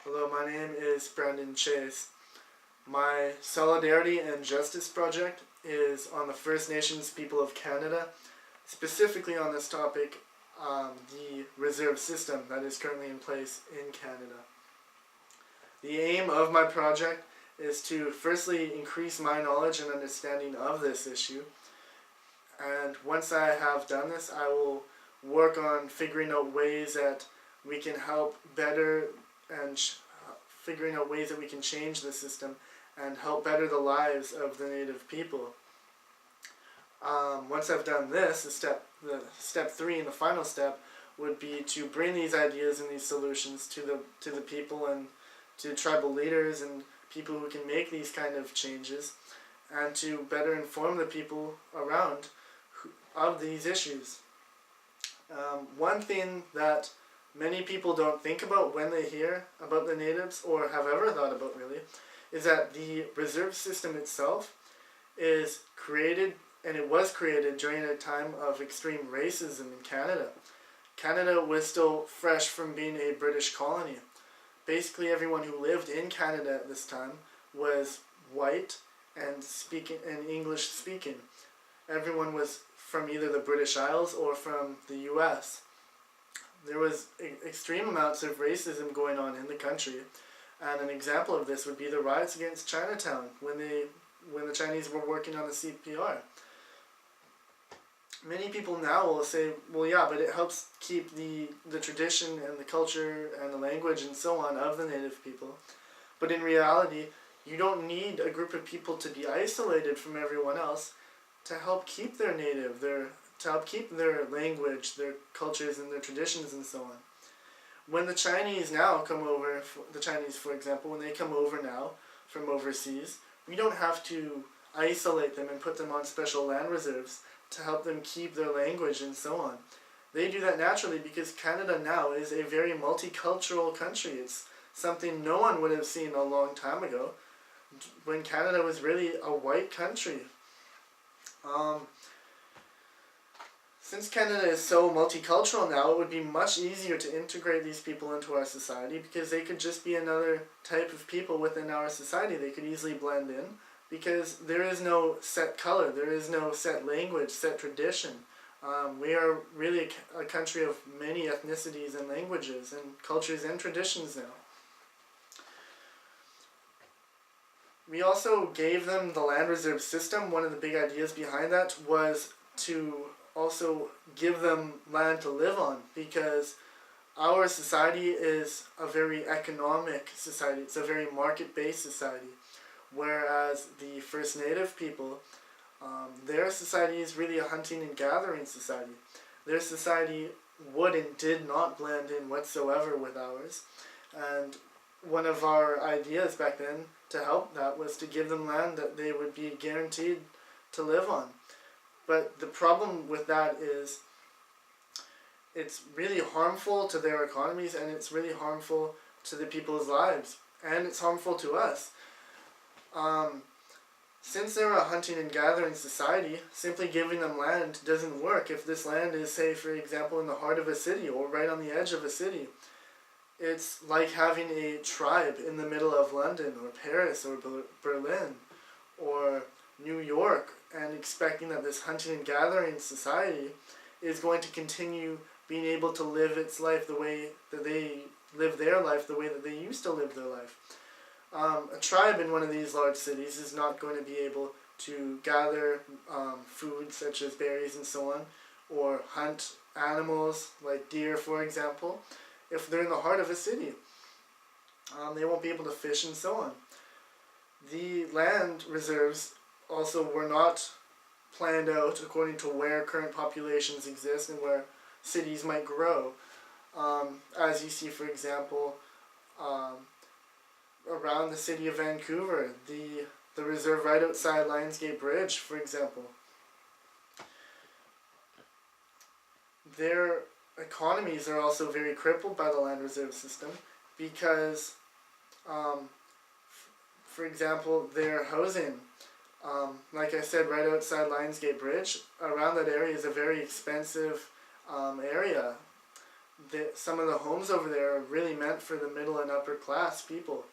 Hello, my name is Brandon Chase. My Solidarity and Justice project is on the First Nations people of Canada, specifically on this topic, the reserve system that is currently in place in Canada. The aim of my project is to firstly increase my knowledge and understanding of this issue, and once I have done this, I will work on figuring out ways that we can help better and figuring out ways that we can change the system and help better the lives of the Native people. Once I've done this, the step 3 and the final step would be to bring these ideas and these solutions to the people and to tribal leaders and people who can make these kind of changes, and to better inform the people around of these issues. One thing that many people don't think about when they hear about the natives, or have ever thought about really, is that the reserve system itself is created, and it was created during a time of extreme racism in Canada. Canada was still fresh from being a British colony. Basically everyone who lived in Canada at this time was white and English speaking. Everyone was from either the British Isles or from the US. There was extreme amounts of racism going on in the country, and an example of this would be the riots against Chinatown when the Chinese were working on the CPR. Many people now will say, well, yeah, but it helps keep the tradition and the culture and the language and so on of the Native people. But in reality, you don't need a group of people to be isolated from everyone else to help keep their native, to help keep their language, their cultures and their traditions and so on. When the Chinese now come over, the Chinese for example, when they come over now from overseas, we don't have to isolate them and put them on special land reserves to help them keep their language and so on. They do that naturally because Canada now is a very multicultural country. It's something no one would have seen a long time ago, when Canada was really a white country. Since Canada is so multicultural now, it would be much easier to integrate these people into our society because they could just be another type of people within our society. They could easily blend in because there is no set color, there is no set language, set tradition. We are really a country of many ethnicities and languages and cultures and traditions now. We also gave them the land reserve system. One of the big ideas behind that was to also give them land to live on, because our society is a very economic society. It's a very market-based society, whereas the First Native people, their society is really a hunting and gathering society. Their society would and did not blend in whatsoever with ours, and one of our ideas back then to help that was to give them land that they would be guaranteed to live on. But the problem with that is it's really harmful to their economies, and it's really harmful to the people's lives, and it's harmful to us. Since they're a hunting and gathering society, simply giving them land doesn't work. If this land is, say, for example, in the heart of a city or right on the edge of a city, it's like having a tribe in the middle of London or Paris or Berlin or New York, and expecting that this hunting and gathering society is going to continue being able to live its life the way that they live their life, the way that they used to live their life. A tribe in one of these large cities is not going to be able to gather food such as berries and so on, or hunt animals like deer, for example, if they're in the heart of a city. They won't be able to fish and so on. The land reserves also were not planned out according to where current populations exist and where cities might grow. As you see, for example, around the city of Vancouver, the reserve right outside Lionsgate Bridge, for example. Their economies are also very crippled by the land reserve system because, for example, their housing, like I said, right outside Lionsgate Bridge, around that area is a very expensive area. some of the homes over there are really meant for the middle and upper class people.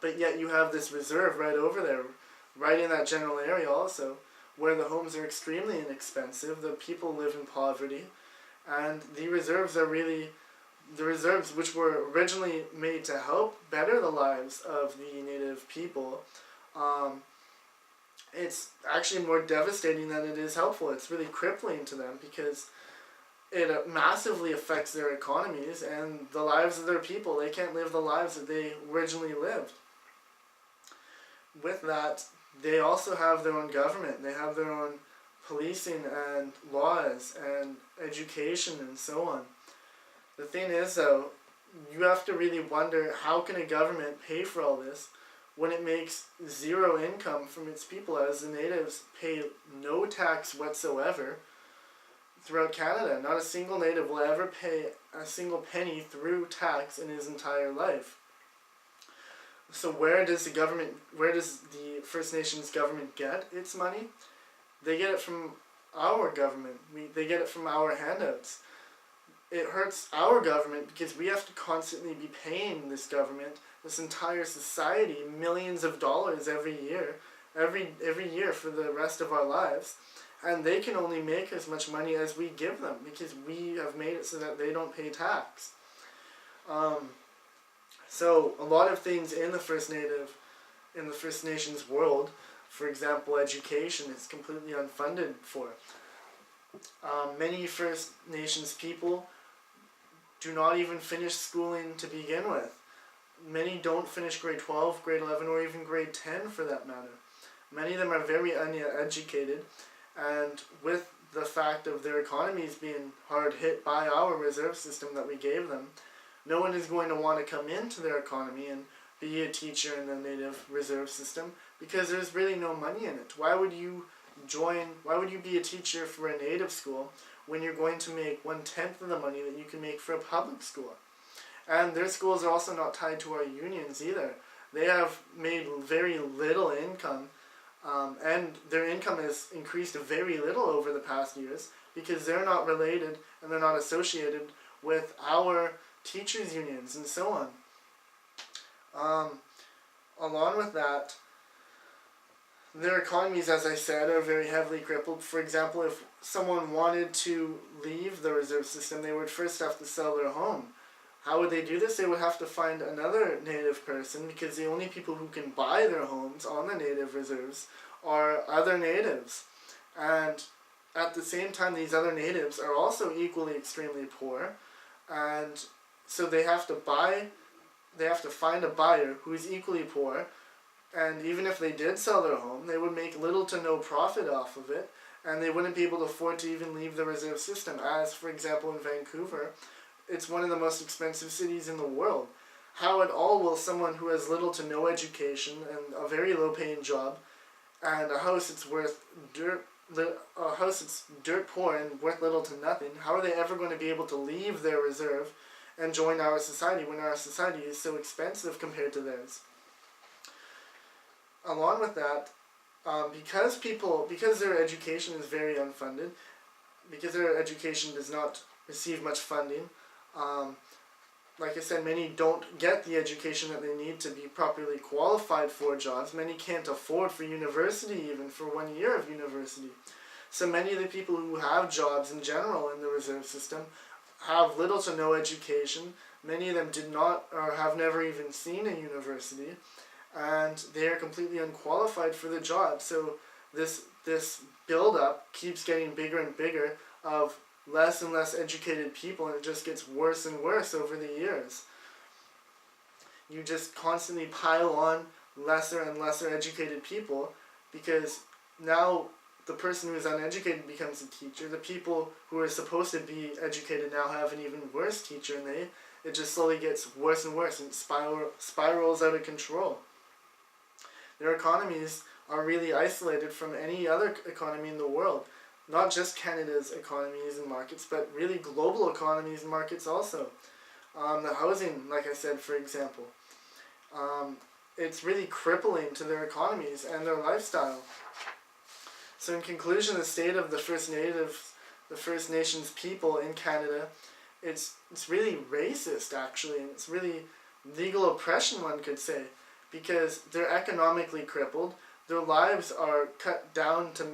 But yet you have this reserve right over there, right in that general area also, where the homes are extremely inexpensive, the people live in poverty, and the reserves which were originally made to help better the lives of the native people, it's actually more devastating than it is helpful. It's really crippling to them because it massively affects their economies and the lives of their people. They can't live the lives that they originally lived. With that, they also have their own government. They have their own policing and laws and education and so on. The thing is, though, you have to really wonder, how can a government pay for all this when it makes zero income from its people, as the natives pay no tax whatsoever throughout Canada? Not a single native will ever pay a single penny through tax in his entire life. So where does the First Nations government get its money? They get it from our government. They get it from our handouts. It hurts our government because we have to constantly be paying this government, this entire society, millions of dollars every year for the rest of our lives. And they can only make as much money as we give them because we have made it so that they don't pay tax. So a lot of things in the First Nations world, for example, education, is completely unfunded for. Many First Nations people do not even finish schooling to begin with. Many don't finish grade 12, grade 11, or even grade 10 for that matter. Many of them are very uneducated, and with the fact of their economies being hard hit by our reserve system that we gave them, no one is going to want to come into their economy and be a teacher in the native reserve system because there's really no money in it. Why would you be a teacher for a native school when you're going to make 1/10 of the money that you can make for a public school? And their schools are also not tied to our unions either. They have made very little income, and their income has increased very little over the past years because they're not related and they're not associated with our teachers' unions and so on. Along with that, their economies, as I said, are very heavily crippled. For example, if someone wanted to leave the reserve system, they would first have to sell their home. How would they do this? They would have to find another native person because the only people who can buy their homes on the native reserves are other natives. And at the same time, these other natives are also equally extremely poor, and so they have to find a buyer who is equally poor, and even if they did sell their home, they would make little to no profit off of it, and they wouldn't be able to afford to even leave the reserve system. As, for example, in Vancouver, it's one of the most expensive cities in the world. How at all will someone who has little to no education and a very low-paying job, and a house that's dirt poor and worth little to nothing, how are they ever going to be able to leave their reserve and join our society when our society is so expensive compared to theirs? Along with that, because their education is very unfunded, because their education does not receive much funding, like I said, many don't get the education that they need to be properly qualified for jobs. Many can't afford for university, even for 1 year of university. So many of the people who have jobs in general in the reserve system have little to no education. Many of them did not or have never even seen a university, and they are completely unqualified for the job. So this build-up keeps getting bigger and bigger of less and less educated people, and it just gets worse and worse over the years. You just constantly pile on lesser and lesser educated people because now the person who is uneducated becomes a teacher. The people who are supposed to be educated now have an even worse teacher, and it just slowly gets worse and worse, and spirals out of control. Their economies are really isolated from any other economy in the world. Not just Canada's economies and markets, but really global economies and markets also. The housing, like I said, for example, it's really crippling to their economies and their lifestyle. So in conclusion, the state of the First Nations people in Canada it's really racist, actually, and it's really legal oppression, one could say, because they're economically crippled. Their lives are cut down to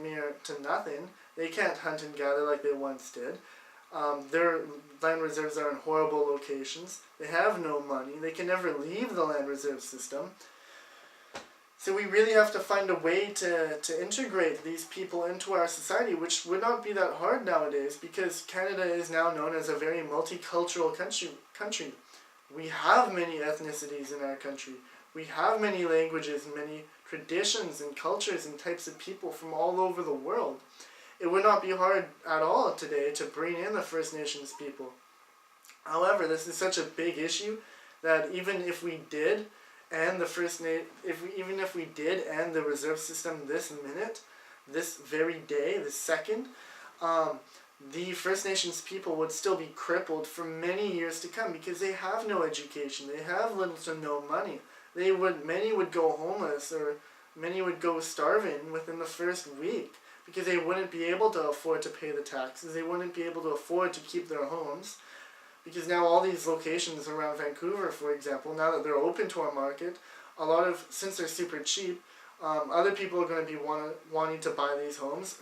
nothing. They can't hunt and gather like they once did. Their land reserves are in horrible locations. They have no money. They can never leave the land reserve system. So we really have to find a way to integrate these people into our society, which would not be that hard nowadays, because Canada is now known as a very multicultural country. We have many ethnicities in our country. We have many languages and many traditions and cultures and types of people from all over the world. It would not be hard at all today to bring in the First Nations people. However, this is such a big issue that even if we did end the even if we did end the reserve system this minute, this very day, this second, the First Nations people would still be crippled for many years to come because they have no education. They have little to no money. Many would go homeless, or many would go starving within the first week because they wouldn't be able to afford to pay the taxes. They wouldn't be able to afford to keep their homes, because now all these locations around Vancouver, for example, now that they're open to our market, since they're super cheap, other people are going to be wanting to buy these homes.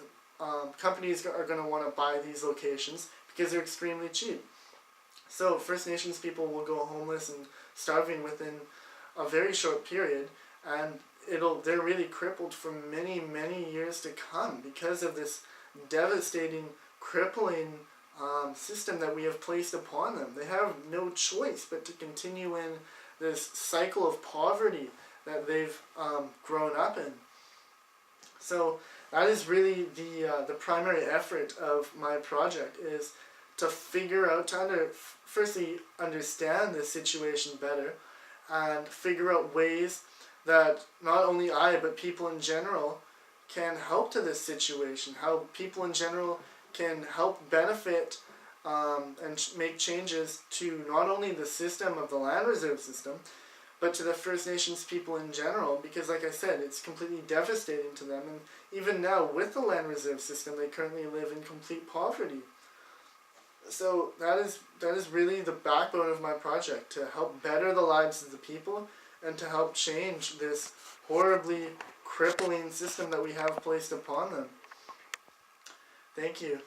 Companies are going to want to buy these locations because they're extremely cheap. So First Nations people will go homeless and starving within a very short period, and they're really crippled for many, many years to come because of this devastating, crippling system that we have placed upon them. They have no choice but to continue in this cycle of poverty that they've grown up in. So that is really the primary effort of my project, is to figure out, firstly understand the situation better, and figure out ways that not only I, but people in general can help to this situation, how people in general can help benefit and make changes to not only the system of the land reserve system, but to the First Nations people in general, because like I said, it's completely devastating to them, and even now with the land reserve system, they currently live in complete poverty. So that is really the backbone of my project, to help better the lives of the people and to help change this horribly crippling system that we have placed upon them. Thank you.